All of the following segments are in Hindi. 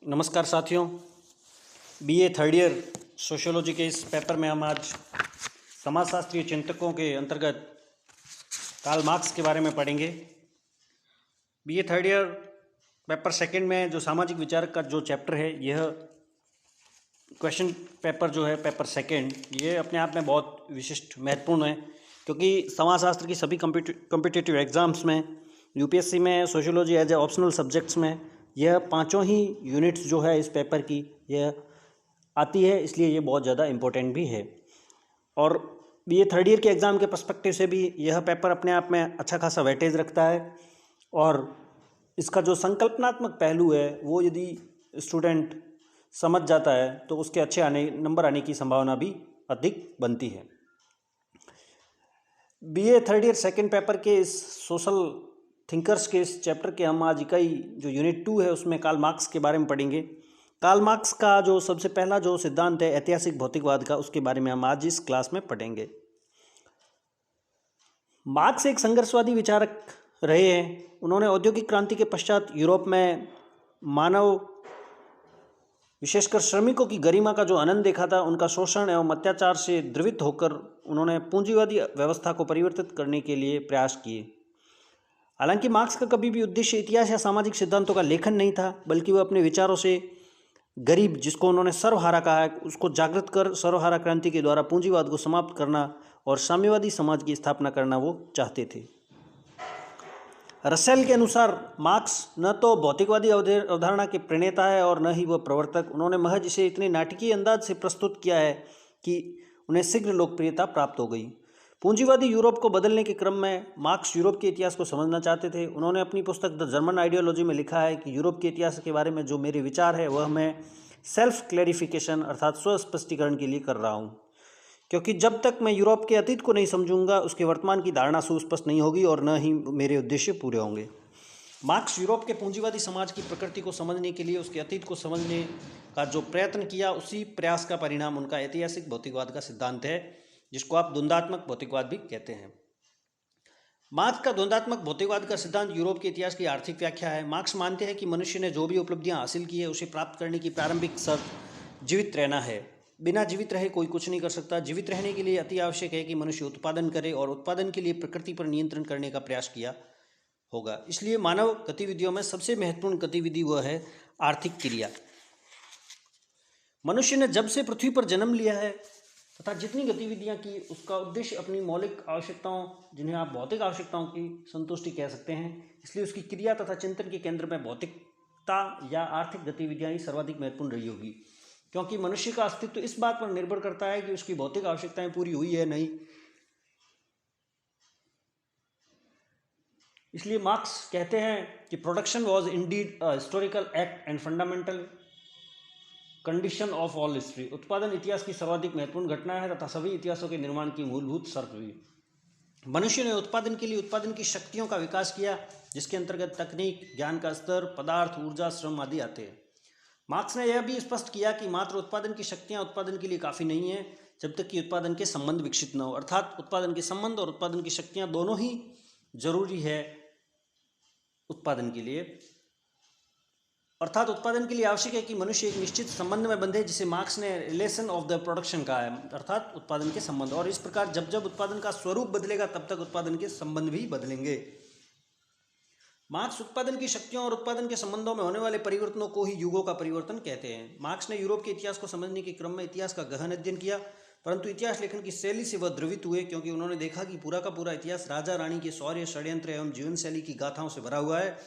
नमस्कार साथियों, बीए थर्ड ईयर सोशियोलॉजी के इस पेपर में हम आज समाजशास्त्रीय चिंतकों के अंतर्गत कार्ल मार्क्स के बारे में पढ़ेंगे। BA third year paper second में जो सामाजिक विचार का जो चैप्टर है, यह क्वेश्चन पेपर जो है पेपर सेकंड, ये अपने आप में बहुत विशिष्ट महत्वपूर्ण है, क्योंकि समाजशास्त्र की सभी कॉम्पिटिटिव एग्ज़ाम्स में, यूपीएससी में, sociology as a optional subjects में यह पांचों ही यूनिट्स जो है इस पेपर की यह आती है, इसलिए ये बहुत ज़्यादा इम्पोर्टेंट भी है। और बीए थर्ड ईयर के एग्ज़ाम के पर्सपेक्टिव से भी यह पेपर अपने आप में अच्छा खासा वेटेज रखता है, और इसका जो संकल्पनात्मक पहलू है वो यदि स्टूडेंट समझ जाता है तो उसके अच्छे नंबर आने की संभावना भी अधिक बनती है। BA third year second paper के इस सोशल थिंकर्स के इस चैप्टर के हम आज इकाई जो यूनिट 2 है उसमें कार्ल मार्क्स के बारे में पढ़ेंगे। कार्ल मार्क्स का जो सबसे पहला जो सिद्धांत है ऐतिहासिक भौतिकवाद का, उसके बारे में हम आज इस क्लास में पढ़ेंगे। मार्क्स एक संघर्षवादी विचारक रहे हैं। उन्होंने औद्योगिक क्रांति के पश्चात यूरोप में मानव, विशेषकर श्रमिकों की गरिमा का जो आनंद देखा था, उनका शोषण एवं अत्याचार से द्रवित होकर उन्होंने पूंजीवादी व्यवस्था को परिवर्तित करने के लिए प्रयास किए। हालांकि मार्क्स का कभी भी उद्देश्य इतिहास या सामाजिक सिद्धांतों का लेखन नहीं था, बल्कि वह अपने विचारों से गरीब, जिसको उन्होंने सर्वहारा कहा है, उसको जागृत कर सर्वहारा क्रांति के द्वारा पूंजीवाद को समाप्त करना और साम्यवादी समाज की स्थापना करना वो चाहते थे। रसेल के अनुसार मार्क्स न तो भौतिकवादी अवधारणा के प्रणेता है और न ही वह प्रवर्तक। उन्होंने महज इसे इतने नाटकीय अंदाज से प्रस्तुत किया है कि उन्हें शीघ्र लोकप्रियता प्राप्त हो गई। पूंजीवादी यूरोप को बदलने के क्रम में मार्क्स यूरोप के इतिहास को समझना चाहते थे। उन्होंने अपनी पुस्तक द जर्मन आइडियोलॉजी में लिखा है कि यूरोप के इतिहास के बारे में जो मेरे विचार है वह मैं सेल्फ क्लैरिफिकेशन अर्थात स्व स्पष्टीकरण के लिए कर रहा हूँ, क्योंकि जब तक मैं यूरोप के अतीत को नहीं समझूंगा उसके वर्तमान की धारणा सुस्पष्ट नहीं होगी और न ही मेरे उद्देश्य पूरे होंगे। मार्क्स यूरोप के पूंजीवादी समाज की प्रकृति को समझने के लिए उसके अतीत को समझने का जो प्रयत्न किया, उसी प्रयास का परिणाम उनका ऐतिहासिक भौतिकवाद का सिद्धांत है, जिसको आप द्वंद्वात्मक भौतिकवाद भी कहते हैं। मार्क्स का द्वंद्वात्मक भौतिकवाद का सिद्धांत यूरोप के इतिहास की आर्थिक व्याख्या है। मार्क्स मानते हैं कि मनुष्य ने जो भी उपलब्धियां हासिल की है उसे प्राप्त करने की प्रारंभिक शर्त जीवित रहना है। बिना जीवित रहे कोई कुछ नहीं कर सकता। जीवित रहने के लिए अति आवश्यक है कि मनुष्य उत्पादन करे और उत्पादन के लिए प्रकृति पर नियंत्रण करने का प्रयास किया होगा। इसलिए मानव गतिविधियों में सबसे महत्वपूर्ण गतिविधि वह है आर्थिक क्रिया। मनुष्य ने जब से पृथ्वी पर जन्म लिया है तथा जितनी गतिविधियां की, उसका उद्देश्य अपनी मौलिक आवश्यकताओं, जिन्हें आप भौतिक आवश्यकताओं की संतुष्टि कह सकते हैं, इसलिए उसकी क्रिया तथा चिंतन के केंद्र में भौतिकता या आर्थिक गतिविधियां ही सर्वाधिक महत्वपूर्ण रही होगी, क्योंकि मनुष्य का अस्तित्व इस बात पर निर्भर करता है कि उसकी भौतिक आवश्यकताएं पूरी हुई है नहीं। इसलिए मार्क्स कहते हैं कि production was indeed a historical act and fundamental condition of all history. उत्पादन इतिहास की सर्वाधिक महत्वपूर्ण घटना है तथा सभी इतिहासों के निर्माण की मूलभूत शर्त हुई। मनुष्य ने उत्पादन के लिए उत्पादन की शक्तियों का विकास किया, जिसके अंतर्गत तकनीक, ज्ञान का स्तर, पदार्थ, ऊर्जा, श्रम आदि आते हैं। मार्क्स ने यह भी स्पष्ट किया कि मात्र उत्पादन की शक्तियां उत्पादन के लिए काफ़ी नहीं है, जब तक कि उत्पादन के संबंध विकसित न हो। अर्थात उत्पादन के संबंध और उत्पादन की शक्तियां दोनों ही जरूरी है उत्पादन के लिए। अर्थात उत्पादन के लिए आवश्यक है कि मनुष्य एक निश्चित संबंध में बंधे, जिसे मार्क्स ने रिलेशन ऑफ द प्रोडक्शन कहा है, अर्थात उत्पादन के संबंध। और इस प्रकार जब जब उत्पादन का स्वरूप बदलेगा तब तक उत्पादन के संबंध भी बदलेंगे। मार्क्स उत्पादन की शक्तियों और उत्पादन के संबंधों में होने वाले परिवर्तनों को ही युगों का परिवर्तन कहते हैं। मार्क्स ने यूरोप के इतिहास को समझने के क्रम में इतिहास का गहन अध्ययन किया, परंतु इतिहास लेखन की शैली से वह द्रवित हुए, क्योंकि उन्होंने देखा कि पूरा का पूरा इतिहास राजा रानी के शौर्य, षड्यंत्र एवं जीवन शैली की गाथाओं से भरा हुआ है।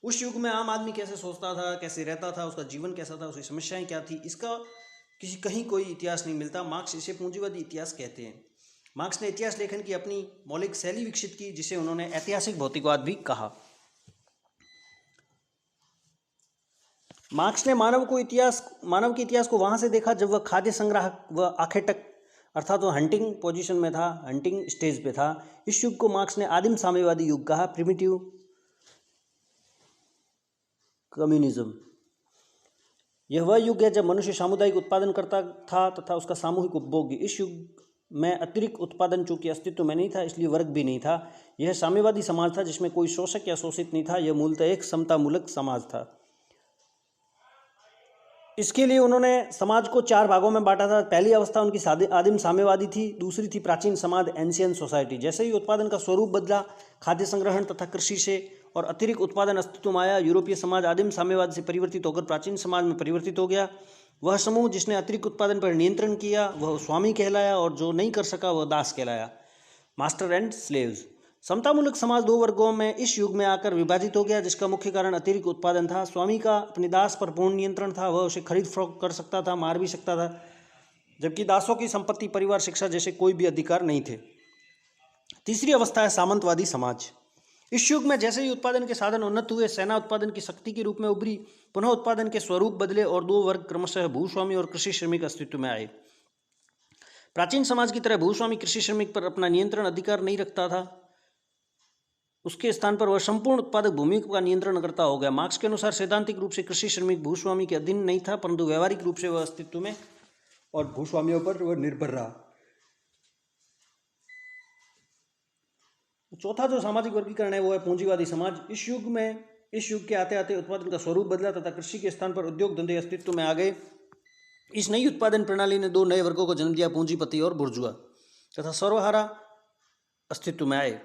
उस युग में आम आदमी कैसे सोचता था, कैसे रहता था, उसका जीवन कैसा था, उसकी समस्याएं क्या थी, इसका कहीं कोई इतिहास नहीं मिलता। मार्क्स इसे पूंजीवादी इतिहास कहते हैं। मार्क्स ने इतिहास लेखन की अपनी मौलिक शैली विकसित की, जिसे उन्होंने ऐतिहासिक भौतिकवाद भी कहा। मार्क्स ने मानव के इतिहास को वहां से देखा जब वह खाद्य संग्राहक व आखेटक अर्थात वह हंटिंग पोजीशन में था, हंटिंग स्टेज पे था। इस युग को मार्क्स ने आदिम साम्यवादी युग कहा, प्रिमिटिव कम्युनिज्म। यह वह युग है जब मनुष्य सामुदायिक उत्पादन करता था तथा उसका सामूहिक उपभोग। इस युग में अतिरिक्त उत्पादन चूंकि अस्तित्व में नहीं था, इसलिए वर्ग भी नहीं था। यह साम्यवादी समाज था जिसमें कोई शोषक या शोषित नहीं था। यह मूलतः एक समतामूलक समाज था। इसके लिए उन्होंने समाज को 4 भागों में बांटा था। पहली अवस्था उनकी आदिम साम्यवादी थी, दूसरी थी प्राचीन समाज एंशियंट सोसाइटी। जैसे ही उत्पादन का स्वरूप बदला, खाद्य संग्रहण तथा कृषि से और अतिरिक्त उत्पादन अस्तित्व में आया, यूरोपीय समाज आदिम साम्यवाद से परिवर्तित होकर प्राचीन समाज में परिवर्तित हो गया। वह समूह जिसने अतिरिक्त उत्पादन पर नियंत्रण किया वह स्वामी कहलाया और जो नहीं कर सका वह दास कहलाया, मास्टर एंड स्लेव्स। समतामूलक समाज 2 वर्गों में इस युग में आकर विभाजित हो गया, जिसका मुख्य कारण अतिरिक्त उत्पादन था। स्वामी का अपने दास पर पूर्ण नियंत्रण था, वह उसे खरीद फरोख्त कर सकता था, मार भी सकता था, जबकि दासों की संपत्ति, परिवार, शिक्षा जैसे कोई भी अधिकार नहीं थे। तीसरी अवस्था है सामंतवादी समाज। इस युग में जैसे ही उत्पादन के साधन उन्नत हुए, सेना उत्पादन की शक्ति के रूप में उभरी, पुनः उत्पादन के स्वरूप बदले और 2 वर्ग क्रमशः भूस्वामी और कृषि श्रमिक अस्तित्व में आए। प्राचीन समाज की तरह भूस्वामी कृषि श्रमिक पर अपना नियंत्रण अधिकार नहीं रखता था, उसके स्थान पर वह संपूर्ण उत्पादक भूमि का नियंत्रण करता हो गया। मार्क्स के अनुसार सैद्धांतिक रूप से कृषि श्रमिक भूस्वामी के अधीन नहीं था, परंतु व्यवहारिक रूप से वह अस्तित्व में और भूस्वामियों पर वह निर्भर रहा। चौथा जो सामाजिक वर्गीकरण है वो है पूंजीवादी समाज। इस युग के आते आते उत्पादन का स्वरूप बदला तथा कृषि के स्थान पर उद्योग धंधे अस्तित्व में आ गए। इस नई उत्पादन प्रणाली ने 2 नए वर्गों को जन्म दिया, पूंजीपति और बुर्जुआ, तथा सर्वहारा अस्तित्व में आए।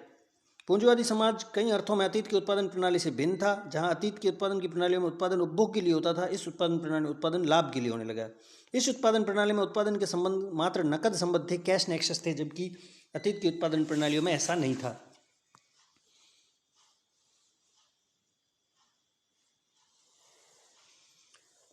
पूंजीवादी समाज कई अर्थों में अतीत की उत्पादन प्रणाली से भिन्न था। जहां अतीत की उत्पादन की प्रणालियों में उत्पादन उपभोग के लिए होता था, इस उत्पादन प्रणाली में उत्पादन लाभ के लिए होने लगा। इस उत्पादन प्रणाली में उत्पादन के संबंध मात्र नकद संबंध थे, कैश नेक्सस थे, जबकि अतीत की उत्पादन प्रणालियों में ऐसा नहीं था।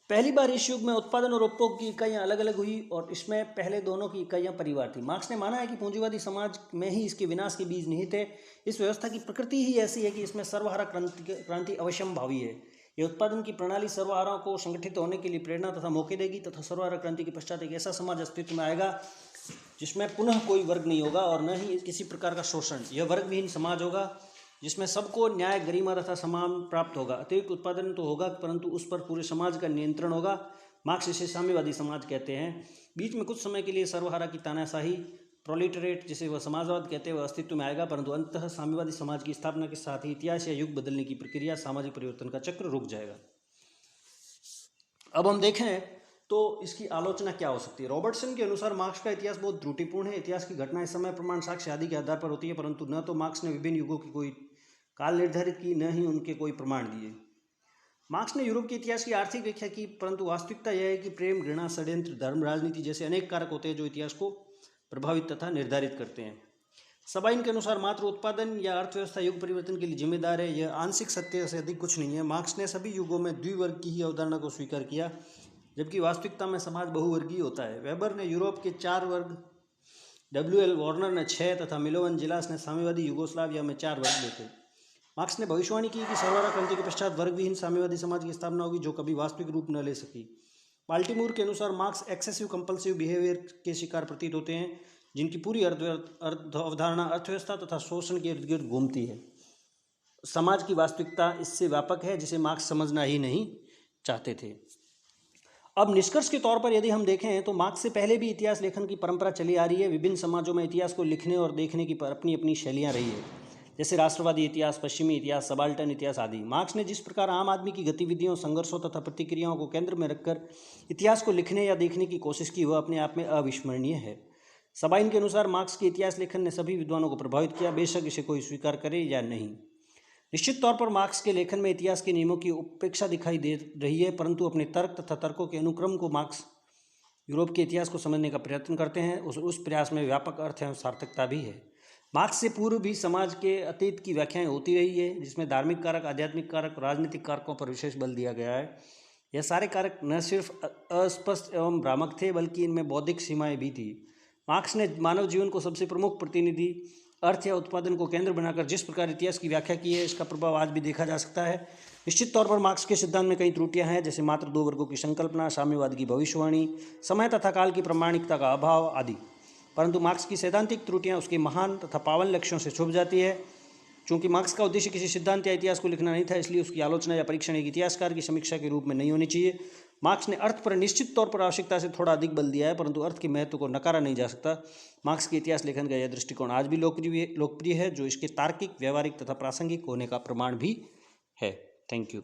पहली बार इस युग में उत्पादन और उपभोग की इकाइयाँ अलग अलग हुई और इसमें पहले दोनों की इकाइयाँ परिवार थी। मार्क्स ने माना है कि पूंजीवादी समाज में ही इसके विनाश के बीज निहित है। इस व्यवस्था की प्रकृति ही ऐसी है कि इसमें सर्वहारा क्रांति अवश्यंभावी है। यह उत्पादन की प्रणाली सर्वहाराओं को संगठित होने के लिए प्रेरणा तथा मौके देगी तथा सर्वहारा क्रांति के पश्चात एक ऐसा समाज अस्तित्व में आएगा जिसमें पुनः कोई वर्ग नहीं होगा और न ही किसी प्रकार का शोषण। यह वर्गविहीन समाज होगा जिसमें सबको न्याय, गरिमा तथा सम्मान प्राप्त होगा। अतिरिक्त उत्पादन तो होगा परंतु उस पर पूरे समाज का नियंत्रण होगा। मार्क्स इसे साम्यवादी समाज कहते हैं। बीच में कुछ समय के लिए सर्वहारा की तानाशाही, प्रोलेटरेट जिसे वह समाजवाद कहते हैं, वह अस्तित्व में आएगा, परंतु अंततः साम्यवादी समाज की स्थापना के साथ ही इतिहास या युग बदलने की प्रक्रिया, सामाजिक परिवर्तन का चक्र रुक जाएगा। अब हम देखें तो इसकी आलोचना क्या हो सकती है। रॉबर्टसन के अनुसार मार्क्स का इतिहास बहुत त्रुटिपूर्ण है। इतिहास की घटनाएं समय, प्रमाण, साक्ष्य आदि के आधार पर होती है, परंतु न तो मार्क्स ने विभिन्न युगों की कोई काल निर्धारित की, न ही उनके कोई प्रमाण दिए। मार्क्स ने यूरोप के इतिहास की आर्थिक व्याख्या की, परंतु वास्तविकता यह है कि प्रेम, घृणा, षड्यंत्र, धर्म, राजनीति जैसे अनेक कारक होते हैं जो इतिहास को प्रभावित तथा निर्धारित करते हैं। सबाइन के अनुसार मात्र उत्पादन या अर्थव्यवस्था युग परिवर्तन के लिए जिम्मेदार है। यह आंशिक सत्य से अधिक कुछ नहीं है। मार्क्स ने सभी युगों में द्विवर्ग की ही अवधारणा को स्वीकार किया, जबकि वास्तविकता में समाज बहुवर्गीय होता है। वेबर ने यूरोप के 4 वर्ग, W.L. वार्नर ने 6 तथा मिलोवन जिलास ने साम्यवादी यूगोस्लाविया में 4 वर्ग देखे। मार्क्स ने भविष्यवाणी की कि सर्वहारा क्रांति के पश्चात वर्गविहीन साम्यवादी समाज की स्थापना होगी जो कभी वास्तविक रूप न ले सकी। बाल्टीमोर के अनुसार मार्क्स एक्सेसिव कंपल्सिव बिहेवियर के शिकार प्रतीत होते हैं, जिनकी पूरी अवधारणा अर्थव्यवस्था तथा शोषण के इर्द गिर्द घूमती है। समाज की वास्तविकता इससे व्यापक है जिसे मार्क्स समझना ही नहीं चाहते थे। अब निष्कर्ष के तौर पर यदि हम देखें तो मार्क्स से पहले भी इतिहास लेखन की परंपरा चली आ रही है। विभिन्न समाजों में इतिहास को लिखने और देखने की अपनी अपनी शैलियाँ रही है, जैसे राष्ट्रवादी इतिहास, पश्चिमी इतिहास, सबाल्टर्न इतिहास आदि। मार्क्स ने जिस प्रकार आम आदमी की गतिविधियों, संघर्षों तथा प्रतिक्रियाओं को केंद्र में रखकर इतिहास को लिखने या देखने की कोशिश की, वह अपने आप में अविस्मरणीय है। सबाइन के अनुसार मार्क्स के इतिहास लेखन ने सभी विद्वानों को प्रभावित किया, बेशक इसे कोई स्वीकार करे या नहीं। निश्चित तौर पर मार्क्स के लेखन में इतिहास के नियमों की उपेक्षा दिखाई दे रही है, परंतु अपने तर्क तथा तर्कों के अनुक्रम को मार्क्स यूरोप के इतिहास को समझने का प्रयत्न करते हैं। उस प्रयास में व्यापक अर्थ एवं सार्थकता भी है। मार्क्स से पूर्व भी समाज के अतीत की व्याख्याएं होती रही है, जिसमें धार्मिक कारक, आध्यात्मिक कारक, राजनीतिक कारकों पर विशेष बल दिया गया है। यह सारे कारक न सिर्फ अस्पष्ट एवं भ्रामक थे, बल्कि इनमें बौद्धिक सीमाएं भी थी। मार्क्स ने मानव जीवन को सबसे प्रमुख प्रतिनिधि, अर्थ या उत्पादन को केंद्र बनाकर जिस प्रकार इतिहास की व्याख्या की है, इसका प्रभाव आज भी देखा जा सकता है। निश्चित तौर पर मार्क्स के सिद्धांत में कई त्रुटियां हैं, जैसे मात्र 2 वर्गों की संकल्पना, साम्यवाद की भविष्यवाणी, समय तथा काल की प्रामाणिकता का अभाव आदि। परंतु मार्क्स की सैद्धांतिक त्रुटियां उसके महान तथा पावन लक्ष्यों से छुप जाती है। चूंकि मार्क्स का उद्देश्य किसी सिद्धांत या इतिहास को लिखना नहीं था, इसलिए उसकी आलोचना या परीक्षण एक इतिहासकार की समीक्षा के रूप में नहीं होनी चाहिए। मार्क्स ने अर्थ पर निश्चित तौर पर आवश्यकता से थोड़ा अधिक बल दिया है, परंतु अर्थ के महत्व को नकारा नहीं जा सकता। मार्क्स के इतिहास लेखन का यह दृष्टिकोण आज भी लोकप्रिय है, जो इसके तार्किक, व्यावहारिक तथा प्रासंगिक होने का प्रमाण भी है। Thank you.